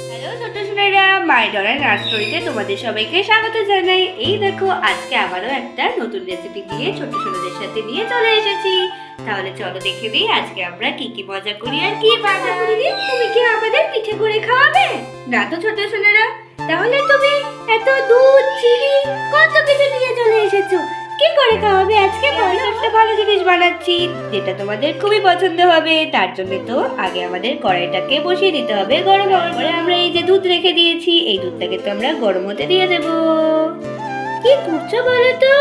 Hello ছোট্ট সোনারা, মাই dollar নার্সারিতে তোমাদের সবাইকে স্বাগত জানাই। এই দেখো, আজকে আবারও একটা নতুন রেসিপি দিয়ে ছোট্ট সোনাদের সাথে নিয়ে চলে এসেছি। তাহলে চলো দেখে নিই আজকে আমরা কি কি মজা করি আর কি বানাবো। দিদি, তুমি কি আমাদের পিঠে করে খাওয়াবে? না তো ছোট্ট সোনারা, তাহলে তুমি এত দুধ, চিনি, কত কিছু নিয়ে চলে এসেছো, কি করে খাওয়াবে আজকে? বলো। একটা ভালো জিনিস বানাচ্ছি যেটা তোমাদের খুবই পছন্দ হবে। তার জন্য তো আগে আমাদের কড়াইটাকে বসিয়ে দিতে হবে গরম হওয়ার পরে। আমরা এই যে দুধ রেখে দিয়েছি, এই দুধটাকে তো আমরা গরম হতে দিয়ে দেবো। কি করছো বলো তো?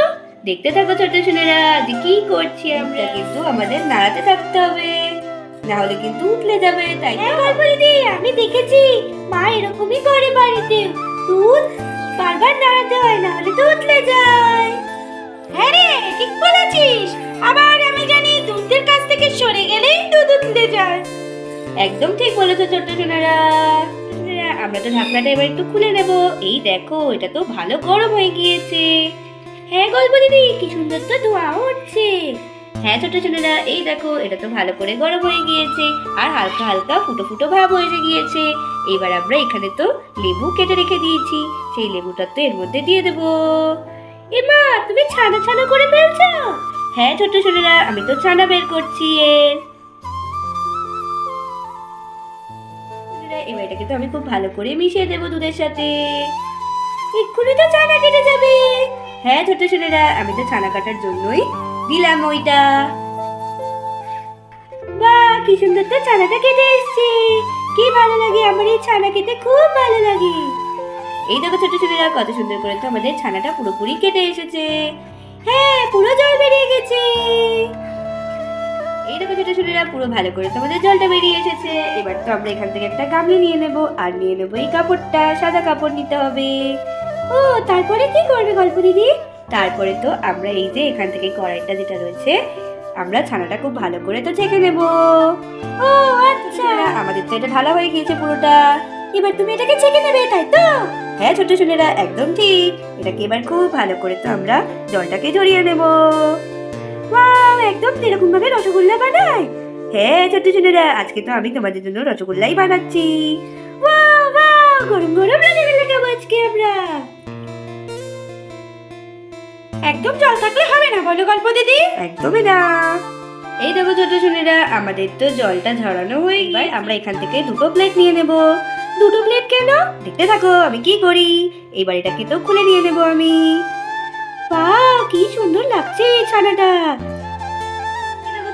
দেখতে থাকো ছোট ছোনেরা যে কি করছি আমরা। কিন্তু আমাদের নাড়াতে থাকতে হবে, না হলে কিন্তু উঠলে যাবে। তাই দিদি, আমি দেখেছি মা এরকমই করে বাড়িতে, দুধ বারবার নাড়াতে হয়, না হলে তো উঠলে যায়। হ্যাঁ রে, ঠিক বলেছিস। আবার আমি জানি দুধের কাছ থেকে সরে গেলেই দুধ উঠলে যায়। একদম ঠিক বলেছো ছোট্ট সোনারা। আমরা তো ঢাকনাটা এবার একটু খুলে নেব। এই দেখো, এটা তো ভালো গরম হয়ে গিয়েছে। হ্যাঁ গল্প দিদি, কি সুন্দর তো ধোঁয়া উঠছে। হ্যাঁ ছোট সোনারা, এই দেখো, এটা তো ভালো করে গরম হয়ে গিয়েছে আর হালকা হালকা ফুটো ফুটো ভাব হয়ে গিয়েছে। এবার আমরা এখানে তো লেবু কেটে রেখে দিয়েছি, সেই লেবুটা তো এর মধ্যে দিয়ে দেবো। এমা, তুমি ছানা ছানা করে ফেলছো? হ্যাঁ ছোট্ট সোনারা, আমি তো ছানা বের করছি এর। এবার এটাকে তো আমি খুব ভালো করে মিশিয়ে দেবো দুধের সাথে। এক্ষুনি তো ছানা কেটে যাবে। হ্যাঁ ছোট্ট সোনারা, আমি তো ছানা কাটার জন্যই দিলাম ওইটা। বাহ, কি সুন্দর তো ছানাটা কেটে এসছে। কি ভালো লাগে আমার এই ছানা খেতে, খুব ভালো লাগে। এই দেখো ছোট ছোটরা, কত সুন্দর করে তো আমাদের ছানাটা পুরোপুরি কেটে এসেছে। হ্যাঁ, পুরো জল বেরিয়ে গেছে। এই দেখো ছোট ছোটরা, পুরো ভালো করে তো আমাদের জলটা বেরিয়ে এসেছে। এবার তো আমরা এখান থেকে একটা গামলি নিয়ে নেব, আর নিয়ে নেব এই কাপড়টা, সাদা কাপড় নিতে হবে। ও, তারপরে কি করবে গল্প দিদি? তারপরে তো আমরা এই যে এখান থেকে কড়াইটা যেটা রয়েছে, আমরা ছানাটা খুব ভালো করে তো ছেঁকে নেব। ও আচ্ছা, আমাদের তো এটা ঢালা হয়ে গিয়েছে পুরোটা। এবার তুমি এটাকে ছেঁকে নেবে, তাই তো? হ্যাঁ ছোট সোনেরা, একদম ঠিক। এটাকে এবার খুব ভালো করে তো আমরা জলটাকে ঝরিয়ে নেব। ওয়াও, একদম এরকম ভাবে রসগোল্লা বানায়। হ্যাঁ ছোট সোনেরা, আজকে তো আমি তোমাদের জন্য রসগোল্লাই বানাচ্ছি। ওয়াও ওয়াও, গরম গরম রসগোল্লা খাবো আজকে আমরা। একদম জল থাকলে হবে না, বলো গল্প দিদি? একদমই না। এই দেখো ছোট সোনেরা, আমাদের তো জলটা ঝরানো হয়ে গেছে। আমরা এখান থেকে দুটো প্লেট নিয়ে নেব। দুটো প্লেট কেন? দেখতে থাকো আমি কি করি। এইবার এটাকে তো খুলে নিয়ে নেব আমি। বাহ, কি সুন্দর লাগছে ছানাটা।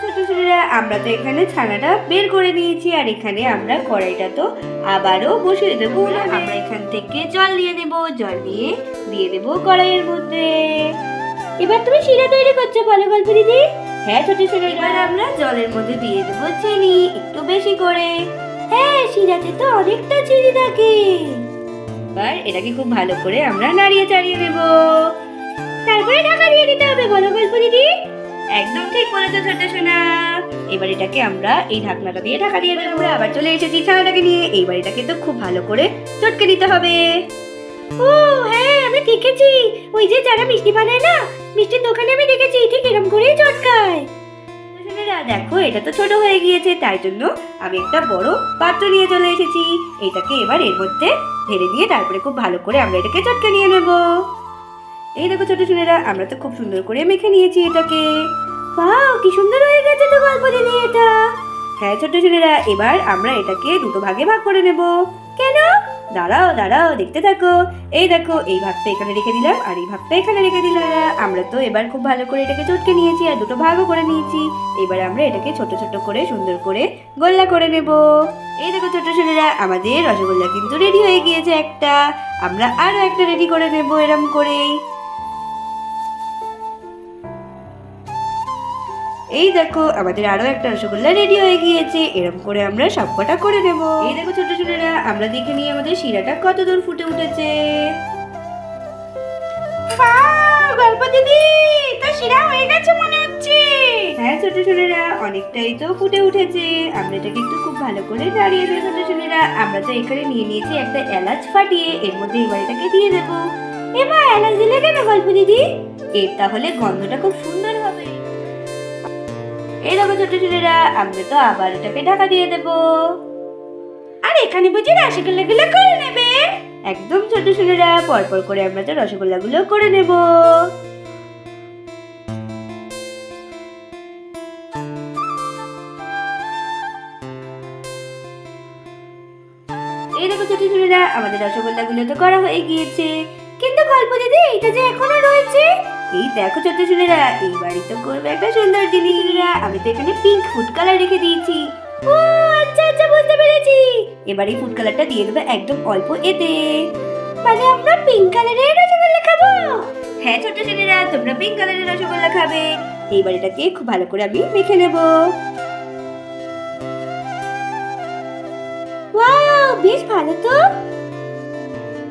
ছোট ছোটরা, আমরা তো এখানে ছানাটা বের করে নিয়েছি, আর এখানে আমরা কড়াইটা তো আবারও বসিয়ে দেবো। আমরা এখান থেকে জল নিয়ে নেব, জল নিয়ে দিয়ে দেবো কড়াইয়ের মধ্যে। এবার তুমি শিরা তৈরি করছো, বলো গল্প দিদি? হ্যাঁ ছোট ছোট, এবার আমরা জলের মধ্যে দিয়ে দেবো চিনি একটু বেশি করে। হ্যাঁ, শিরাতে তো অনেকটা চিনি থাকে। এবার এটাকে খুব ভালো করে আমরা নাড়িয়ে চাড়িয়ে নেব, তারপরে ঢাকা দিয়ে দিতে হবে, বলো গল্প দিদি? একদম ঠিক বলেছো ছোট সোনা। এবার এটাকে আমরা এই ঢাকনাটা দিয়ে ঢাকা দিয়ে দেবো। আমরা আবার চলে এসেছি ছানাটাকে নিয়ে। এইবার এটাকে তো খুব ভালো করে চটকে দিতে হবে। ও হ্যাঁ, আমি দেখেছি, ওই যে যারা মিষ্টি বানায় না, মিষ্টির দোকানে আমি দেখেছি ঠিক এরকম করেই চটকায়। দেখো, এটা তো ছোট হয়ে গিয়েছে, তাই জন্য আমি একটা বড় পাত্র নিয়ে চলে এসেছি। এটাকে এবার এর মধ্যে ঢেলে দিয়ে তারপরে খুব ভালো করে আমরা এটাকে চটকে নিয়ে নেব। এই দেখো ছোট সোনেরা, আমরা তো খুব সুন্দর করে মেখে নিয়েছি এটাকে। বাহ, কি সুন্দর হয়ে গেছে তো গল্প দিদি এটা। হ্যাঁ ছোট সোনেরা, এবার আমরা এটাকে দুটো ভাগে ভাগ করে নেব। কেন? দাঁড়াও দাঁড়াও, দেখতে থাকো। এই দেখো, এই ভাগটা এখানে রেখে দিলাম আর এই ভাগটা এখানে রেখে দিলাম। আমরা তো এবার খুব ভালো করে এটাকে চটকে নিয়েছি আর দুটো ভাগও করে নিয়েছি। এবার আমরা এটাকে ছোট ছোট করে সুন্দর করে গোল্লা করে নেব। এই দেখো ছোট সোনেরা, আমাদের রসগোল্লা কিন্তু রেডি হয়ে গিয়েছে একটা। আমরা আরো একটা রেডি করে নেব এরম করেই। এই দেখো, আমাদের আরো একটা রসগোল্লা রেডি হয়ে গিয়েছে। এরকম করে আমরা সবকটা করে নেব। এই দেখো ছোট ছোটরা, আমরা দেখে নিই আমাদের শিরাটা কত দূর ফুটে উঠেছে। গল্প দিদি, তো শিরা হয়ে গেছে মনে হচ্ছে। হ্যাঁ ছোট ছোটরা, অনেকটাই তো ফুটে উঠেছে। আমরা এটাকে একটু খুব ভালো করে নাড়িয়ে দেবো। ছোট ছোটরা, আমরা তো এখানে নিয়ে নিয়েছি একটা এলাচ ফাটিয়ে, এর মধ্যে এবার এটাকে দিয়ে দেবো। এবার এলাচ দিলে কেন গল্প দিদি? এর তাহলে গন্ধটা খুব সুন্দর হবে। এই দেখো ছোট ছেলেরা, আমরা তো আবার এটাকে ঢাকা দিয়ে দেব। আর এখানে বুঝি রসগোল্লাগুলো করে নেবে? একদম ছোট ছেলেরা, পরপর করে আমরা তো রসগোল্লাগুলো করে নেব। এই দেখো ছোট ছেলেরা, আমাদের রসগোল্লাগুলো তো করা হয়ে গিয়েছে, কিন্তু গল্প দিদি এইটা যে এখনো রয়েছে। এই দেখো ছোট ছেলেরা, এই বাড়ি তো করবে একটা সুন্দর জিনিস। আমি তো এখানে পিঙ্ক ফুড কালার রেখে দিয়েছি। ও আচ্ছা আচ্ছা, বুঝতে পেরেছি। এবার এই ফুড কালারটা দিয়ে দেবো একদম অল্প এতে। মানে আমরা পিঙ্ক কালারের রসগোল্লা খাবো? হ্যাঁ ছোট ছেলেরা, তোমরা পিঙ্ক কালারের রসগোল্লা খাবে। এইবার এটাকে খুব ভালো করে আমি মেখে নেব। ওয়াও, বেশ ভালো তো।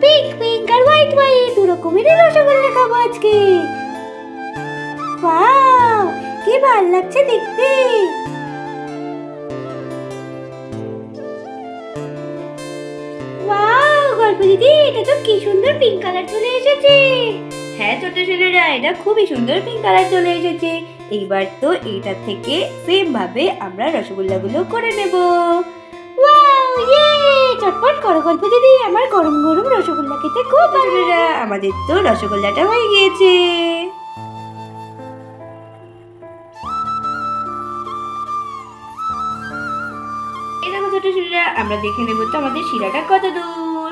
পিঙ্ক পিঙ্ক আর হোয়াইট হোয়াইট দু রকমের রসগোল্লা খাবো আজকে। ওয়াও, কি ভালো লাগছে দেখতে। ওয়াও গল্প দিদি, এটা তো কি সুন্দর পিঙ্ক কালার চলে এসেছে। হ্যাঁ ছোট ছেলেরা, এটা খুবই সুন্দর পিঙ্ক কালার চলে এসেছে। এইবার তো এইটা থেকে সেম ভাবে আমরা রসগোল্লাগুলো করে নেব। ওয়াও, ইয়ে, চটপট করো গল্প দিদি, আমার গরম গরম রসগোল্লা খেতে খুব ভালো লাগে। আমাদের তো রসগোল্লাটা হয়ে গিয়েছে। এই দেখো ছোট ছেলেরা, আমরা দেখে নেব তো আমাদের শিরাটা কত দূর।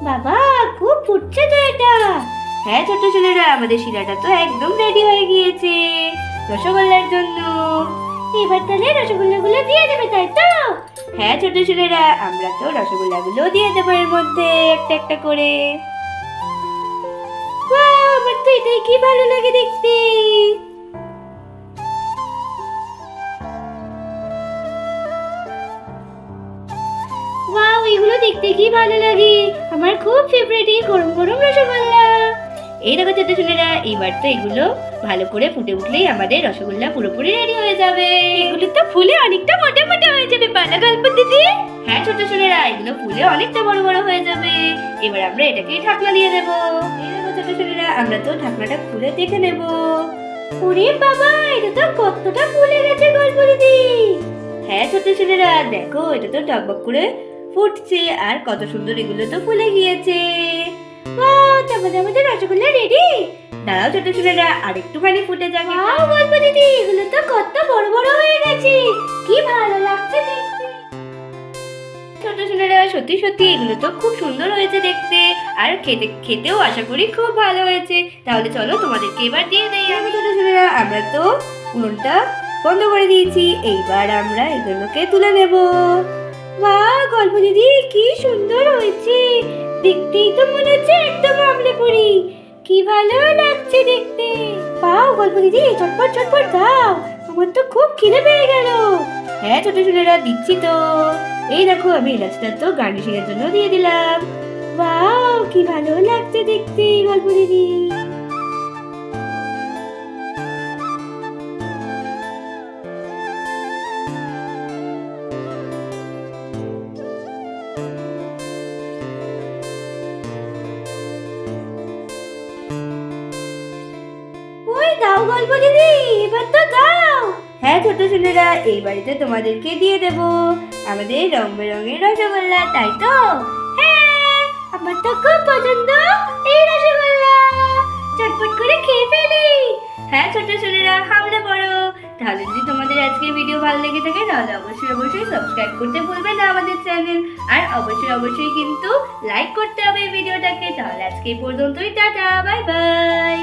বাবা, খুব ফুটছে তো এটা। হ্যাঁ ছোট ছেলেরা, আমাদের শিরাটা তো একদম রেডি হয়ে গিয়েছে রসগোল্লার জন্য। এবার তাহলে রসগোল্লাগুলো দিয়ে দেবে, তাই তো? হ্যাঁ ছোট ছেলেরা, আমরা তো রসগোল্লাগুলো দিয়ে দেবো এর মধ্যে একটা একটা করে। আমার তো এটাই কি ভালো লাগে দেখতে। ওয়াও, এগুলো দেখতে কি ভালো লাগে। আমার খুব ফেভারিট এই গরম গরম রসগোল্লা। এই দেখো ছোট ছেলেরা, এইবার তো এগুলো ভালো করে ফুটে উঠলেই আমাদের রসগোল্লা পুরোপুরি রেডি হয়ে যাবে। এগুলো তো ফুলে অনেকটা মোটা মোটা হয়ে যাবে, পালা গল্প দিদি। হ্যাঁ ছোট ছেলেরা, এগুলো ফুলে অনেকটা বড় বড় হয়ে যাবে। এবার আমরা এটাকে ঢাকনা দিয়ে দেব। এই দেখো ছোট ছেলেরা, আমরা তো ঢাকনাটা খুলে দেখে নেব। ওরে বাবা, এটা তো কতটা ফুলে গেছে গল্প দিদি। হ্যাঁ ছোট ছেলেরা, দেখো এটা তো টকবক করে ফুটছে, আর কত সুন্দর এগুলো তো ফুলে গিয়েছে। তাহলে আমাদের রসগোল্লা রেডি। দাঁড়াও ছোট ছেলেরা, আর একটুখানি ফুটে যাবে। গল্প দিদি, এগুলো তো কত বড় বড় হয়ে গেছে, কি ভালো লাগছে দেখতে। ছোট ছেলেরা, সত্যি সত্যি এগুলো তো খুব সুন্দর হয়েছে দেখতে, আর খেতেও আশা করি খুব ভালো হয়েছে। তাহলে চলো তোমাদেরকে এবার দিয়ে দেই। আমি ছোট ছেলেরা, আমরা তো উনুনটা বন্ধ করে দিয়েছি। এইবার আমরা এগুলোকে তুলে নেব। বাহ গল্প দিদি, কি সুন্দর হয়েছে দেখতেই তো মনে হচ্ছে একদম আমলে পড়ি। কি ভালো লাগছে দেখতে। বাহ গল্প দিদি, চটপট চটপট দাও, আমার তো খুব খিদে পেয়ে গেল। হ্যাঁ ছোট ছেলেরা, দিচ্ছি তো। এই দেখো, আমি এলাচটা তো গার্নিশিং এর জন্য দিয়ে দিলাম। বাহ, কি ভালো লাগছে দেখতে গল্প দিদি। দাও গল্প দিদি, এবার তো দাও। হ্যাঁ ছোট ছেলেরা, এই বাড়িতে তোমাদেরকে দিয়ে দেব আমাদের রং বেরঙের রসগোল্লা, তাই তো? হ্যাঁ, আমার তো খুব পছন্দ এই রসগোল্লা। চটপট করে খেয়ে ফেলি। হ্যাঁ ছোট ছেলেরা, হামলে পড়ো। তাহলে যদি তোমাদের আজকের ভিডিও ভালো লেগে থাকে, তাহলে অবশ্যই অবশ্যই সাবস্ক্রাইব করতে ভুলবে না আমাদের চ্যানেল। আর অবশ্যই অবশ্যই কিন্তু লাইক করতে হবে ভিডিওটাকে। তাহলে আজকে এই পর্যন্তই, টাটা, বাই বাই।